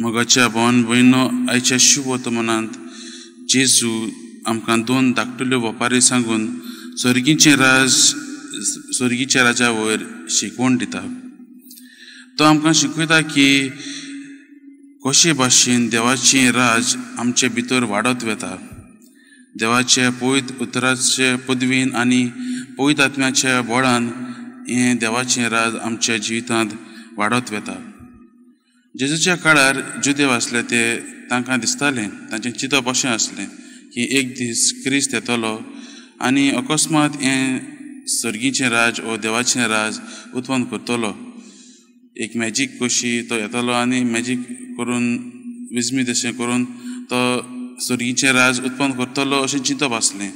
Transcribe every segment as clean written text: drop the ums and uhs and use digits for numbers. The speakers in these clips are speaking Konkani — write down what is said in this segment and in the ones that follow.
मोगाच्या भावन भयणो, आयच्या शुभ वर्तमानांत जेजू आमकां दोन धाकटुल्यो ओंपारी सांगून स्वर्गीच्या राजा वयर शिकवण दिता. तो आमकां शिकयता की कशे भाशेन देवाचें राज आमचे भितर वाडत वता. देवाच्या पवित्र उतराचे पदवीन आनी पवित्र आत्म्याच्या बळान हें देवाचें राज आमच्या जिवितांत वाडत वता. जेजूच्या काळार जुदेव आसले ते तांकां दिसतालें, तांचें चिंतप अशें आसलें की एक दीस क्रिस्त येतलो आनी अकस्मात हें सर्गीचें राज वो देवाचें राज उत्पन्न करतलो. एक मॅजीक कशी तो येतलो आनी मॅजीक करून विजमी तशें करून तो सर्गीचें राज उत्पन्न करतलो अशें चिंतप आसलें.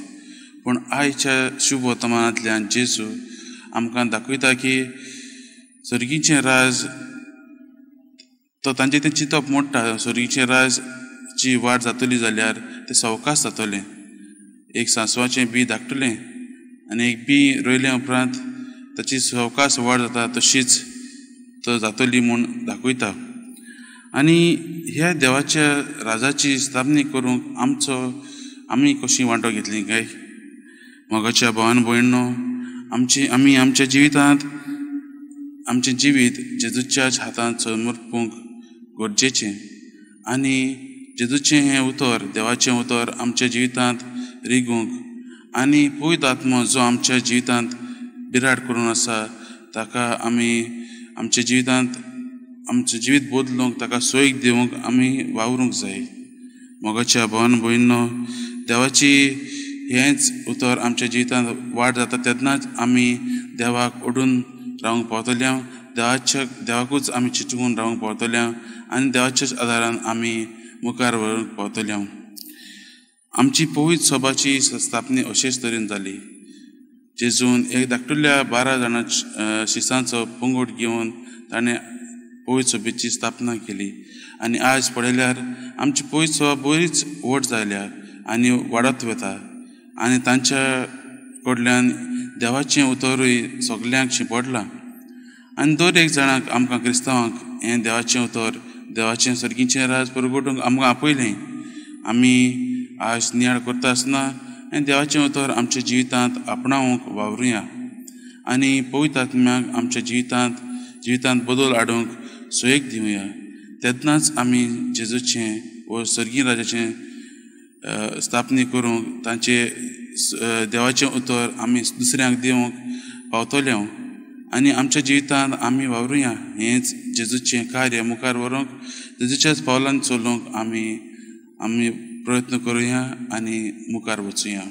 पूण आयच्या शुभ वर्तमानांतल्यान जेजू आमकां दाखयता की सर्गीचें राज तो तांचें तें चिंतप मोडटा. स्वर्गीचें राजची वाड जातली जाल्यार तें सवकास जातलें. एक सांसवाचें बी धाकटुलें आनी एक बी रोयले उपरांत ताची सवकास वाड जाता तशीच तो जातली म्हूण दाखयता. आनी ह्या देवाच्या राजाची स्थापनी करूंक आमी कशी वांटो घेतली काय? मोगाच्या भावान भयणो, आमी आमच्या जिवितांत आमचें जिवीत जेजूच्याच हातांत समर्पूंक गरजेचें. आनी जेजूचें हें उतर, देवाचें उतर आमच्या जिवितांत रिगूंक आनी पवित्र आत्मो जो आमच्या जिवितांत बिराड करून आसा ताका आमी आमच्या जिवितांत आमचें जिवीत बदलूंक ताका सोयीक दिवंक आमी वावरूंक जाय. मोगाच्या भावान भयणो, देवाची हेंच उतर आमच्या जिवितांत वाड जाता तेन्नाच आमी देवाक ओडून रावंक पावतल्या, देवाकूच आमी चिंतून रावंक पावतल्या आनी देवाच्याच आदारान आमी मुखार व्हरूंक पावतल्या. आमची पवित्र सभाची स्थापनी अशेच तरेन जाली. जेजून एक धाकटुल्या 12 जाणां शिसांचो पंगड घेवन ताणें पवित्र सभेची स्थापना केली. आनी आज पळयल्यार आमची पवित्र सभा बरीच व्हड जाल्या आनी वाडत वता. आनी तांच्या कडल्यान देवाचें उतरूय सगल्यांक शिंपडलां. आनी दर एक जाणाक आमकां क्रिस्तांवांक हें देवाचें उतर, देवाचें सर्गीचें राज परगटूंक आमकां आपयलें. आमी आज नियाळ करता आसतना हें देवाचें उतर आमच्या जिवितांत आपणावंक वावरुया आनी पवित्र आत्म्याक आमच्या जिवितांत बदल हाडूंक सोयेक दिवया. तेन्नाच आमी जेजूचें वो सर्गी राजाचें स्थापनी करूंक तांचें देवाचें उतर आमी दुसऱ्यांक दिवंक पावतले आनी आमच्या जिवितांत आमी वावरुया. हेंच जेजूचें कार्य मुखार व्हरूंक, जेजूच्याच पावलांत चलूंक आमी प्रयत्न करुया आनी मुखार वचुया.